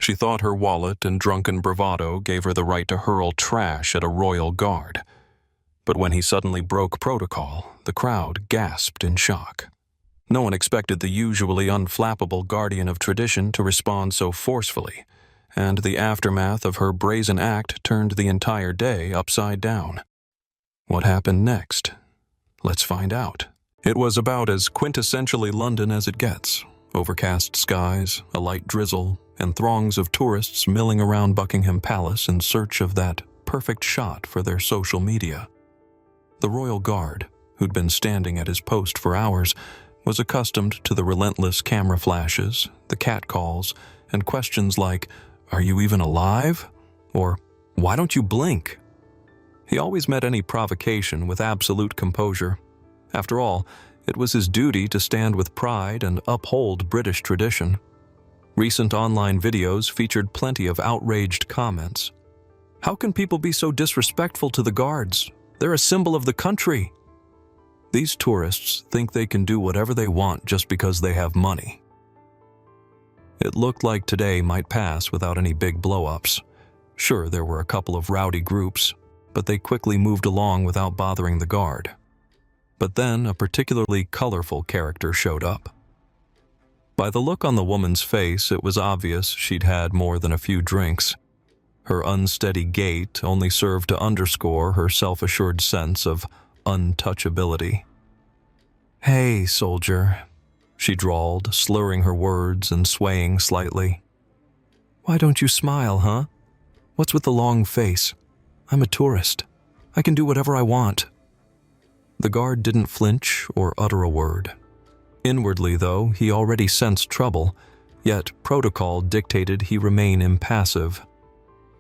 She thought her wallet and drunken bravado gave her the right to hurl trash at a royal guard. But when he suddenly broke protocol, the crowd gasped in shock. No one expected the usually unflappable guardian of tradition to respond so forcefully, and the aftermath of her brazen act turned the entire day upside down. What happened next? Let's find out. It was about as quintessentially London as it gets. Overcast skies, a light drizzle, and throngs of tourists milling around Buckingham Palace in search of that perfect shot for their social media. The royal guard, who'd been standing at his post for hours, was accustomed to the relentless camera flashes, the catcalls, and questions like, "Are you even alive?" or "Why don't you blink?" He always met any provocation with absolute composure. After all, it was his duty to stand with pride and uphold British tradition. Recent online videos featured plenty of outraged comments. "How can people be so disrespectful to the guards? They're a symbol of the country." These tourists think they can do whatever they want just because they have money. It looked like today might pass without any big blow-ups. Sure, there were a couple of rowdy groups, but they quickly moved along without bothering the guard. But then a particularly colorful character showed up. By the look on the woman's face, it was obvious she'd had more than a few drinks. Her unsteady gait only served to underscore her self-assured sense of untouchability. "Hey, soldier," she drawled, slurring her words and swaying slightly. "Why don't you smile, huh? What's with the long face? I'm a tourist. I can do whatever I want." The guard didn't flinch or utter a word. Inwardly, though, he already sensed trouble, yet protocol dictated he remain impassive.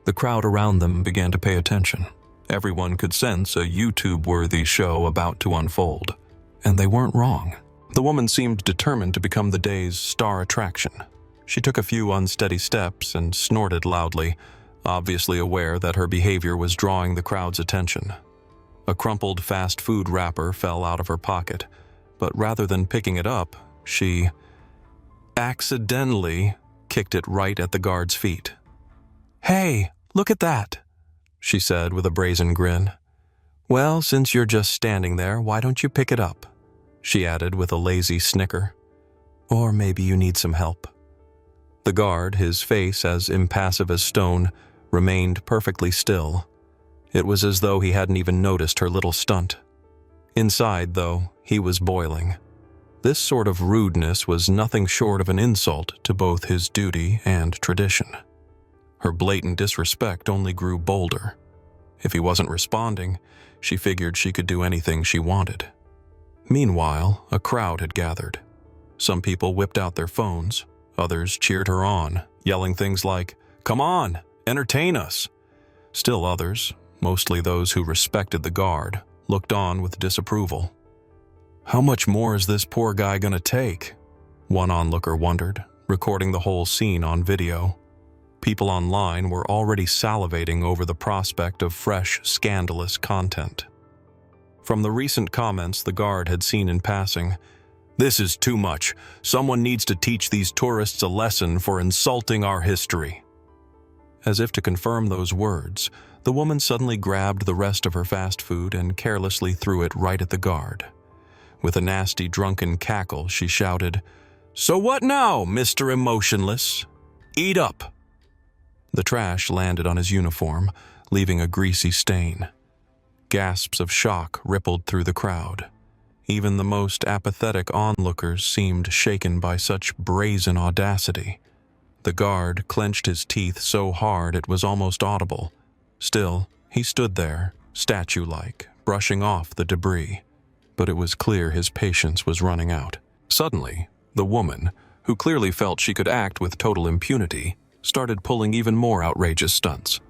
The crowd around them began to pay attention. Everyone could sense a YouTube-worthy show about to unfold. And they weren't wrong. The woman seemed determined to become the day's star attraction. She took a few unsteady steps and snorted loudly, obviously aware that her behavior was drawing the crowd's attention. A crumpled fast food wrapper fell out of her pocket, but rather than picking it up, she accidentally kicked it right at the guard's feet. "Hey, look at that," she said with a brazen grin. "Well, since you're just standing there, why don't you pick it up?" she added with a lazy snicker. "Or maybe you need some help." The guard, his face as impassive as stone, remained perfectly still. It was as though he hadn't even noticed her little stunt. Inside, though, he was boiling. This sort of rudeness was nothing short of an insult to both his duty and tradition. Her blatant disrespect only grew bolder. If he wasn't responding, she figured she could do anything she wanted. Meanwhile, a crowd had gathered. Some people whipped out their phones, others cheered her on, yelling things like, "Come on, entertain us." Still others, mostly those who respected the guard, looked on with disapproval. "How much more is this poor guy gonna take?" one onlooker wondered, recording the whole scene on video. People online were already salivating over the prospect of fresh, scandalous content. From the recent comments the guard had seen in passing, "This is too much. Someone needs to teach these tourists a lesson for insulting our history." As if to confirm those words, the woman suddenly grabbed the rest of her fast food and carelessly threw it right at the guard. With a nasty, drunken cackle, she shouted, "So what now, Mr. Emotionless? Eat up!" The trash landed on his uniform, leaving a greasy stain. Gasps of shock rippled through the crowd. Even the most apathetic onlookers seemed shaken by such brazen audacity. The guard clenched his teeth so hard it was almost audible. Still, he stood there, statue-like, brushing off the debris. But it was clear his patience was running out. Suddenly, the woman, who clearly felt she could act with total impunity, started pulling even more outrageous stunts.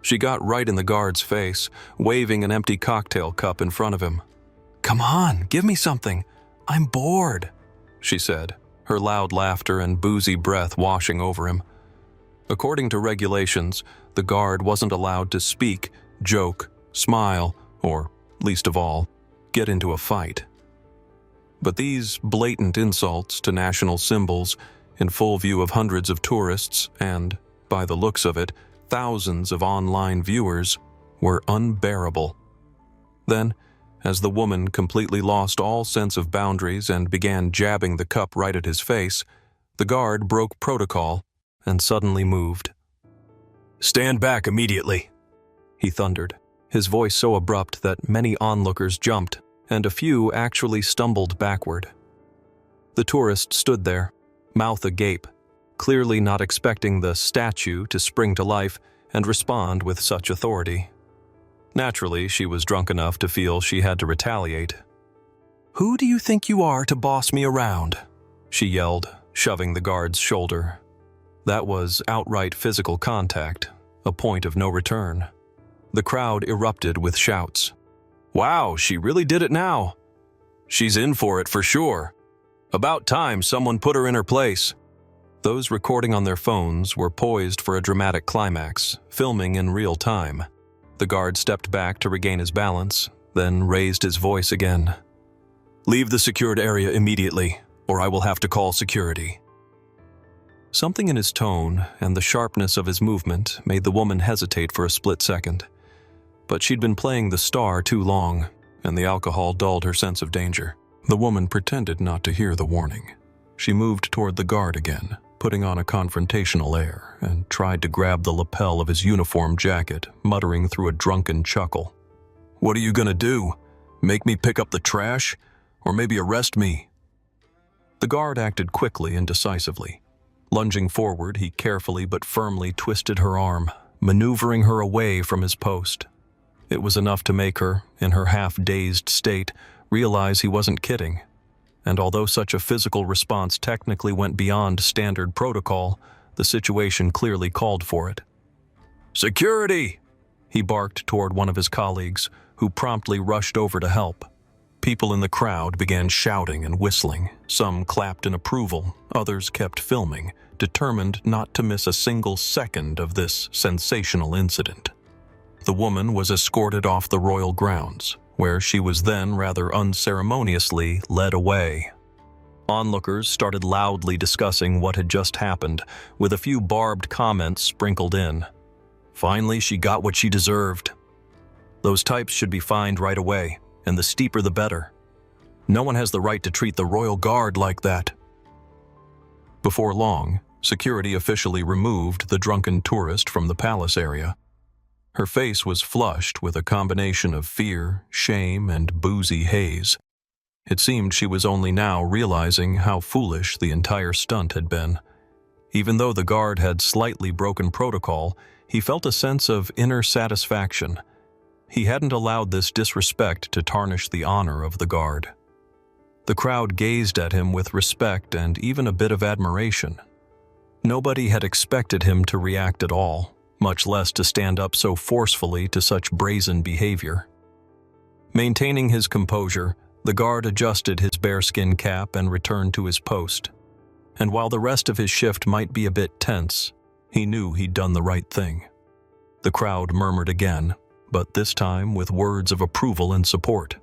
She got right in the guard's face, waving an empty cocktail cup in front of him. "Come on, give me something. I'm bored," she said, her loud laughter and boozy breath washing over him. According to regulations, the guard wasn't allowed to speak, joke, smile, or, least of all, get into a fight. But these blatant insults to national symbols, in full view of hundreds of tourists and, by the looks of it, thousands of online viewers, were unbearable. Then, as the woman completely lost all sense of boundaries and began jabbing the cup right at his face, the guard broke protocol and suddenly moved. "Stand back immediately," he thundered, his voice so abrupt that many onlookers jumped, and a few actually stumbled backward. The tourist stood there, mouth agape, clearly not expecting the statue to spring to life and respond with such authority. Naturally, she was drunk enough to feel she had to retaliate. "Who do you think you are to boss me around?" she yelled, shoving the guard's shoulder. That was outright physical contact, a point of no return. The crowd erupted with shouts. "Wow, she really did it now. She's in for it for sure. About time someone put her in her place." Those recording on their phones were poised for a dramatic climax, filming in real time. The guard stepped back to regain his balance, then raised his voice again. "Leave the secured area immediately, or I will have to call security." Something in his tone and the sharpness of his movement made the woman hesitate for a split second. But she'd been playing the star too long, and the alcohol dulled her sense of danger. The woman pretended not to hear the warning. She moved toward the guard again, putting on a confrontational air, and tried to grab the lapel of his uniform jacket, muttering through a drunken chuckle. "What are you gonna do? Make me pick up the trash? Or maybe arrest me?" The guard acted quickly and decisively. Lunging forward, he carefully but firmly twisted her arm, maneuvering her away from his post. It was enough to make her, in her half-dazed state, realize he wasn't kidding. And although such a physical response technically went beyond standard protocol, the situation clearly called for it. "Security!" he barked toward one of his colleagues, who promptly rushed over to help. People in the crowd began shouting and whistling. Some clapped in approval, others kept filming, determined not to miss a single second of this sensational incident. The woman was escorted off the royal grounds, where she was then rather unceremoniously led away. Onlookers started loudly discussing what had just happened, with a few barbed comments sprinkled in. Finally, she got what she deserved. Those types should be fined right away, and the steeper the better. No one has the right to treat the royal guard like that. Before long, security officially removed the drunken tourist from the palace area. Her face was flushed with a combination of fear, shame, and boozy haze. It seemed she was only now realizing how foolish the entire stunt had been. Even though the guard had slightly broken protocol, he felt a sense of inner satisfaction. He hadn't allowed this disrespect to tarnish the honor of the guard. The crowd gazed at him with respect and even a bit of admiration. Nobody had expected him to react at all, much less to stand up so forcefully to such brazen behavior. Maintaining his composure, the guard adjusted his bearskin cap and returned to his post. And while the rest of his shift might be a bit tense, he knew he'd done the right thing. The crowd murmured again, but this time with words of approval and support.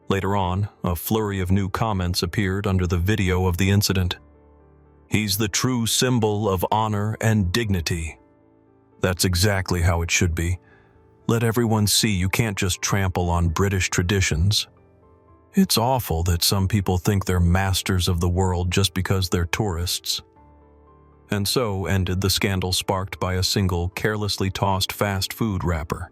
Later on, a flurry of new comments appeared under the video of the incident. "He's the true symbol of honor and dignity. That's exactly how it should be. Let everyone see you can't just trample on British traditions. It's awful that some people think they're masters of the world just because they're tourists." And so ended the scandal sparked by a single carelessly tossed fast food wrapper.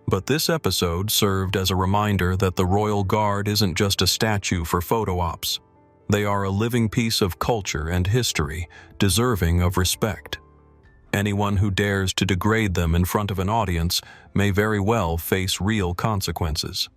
But this episode served as a reminder that the Royal Guard isn't just a statue for photo ops. They are a living piece of culture and history, deserving of respect. Anyone who dares to degrade them in front of an audience may very well face real consequences.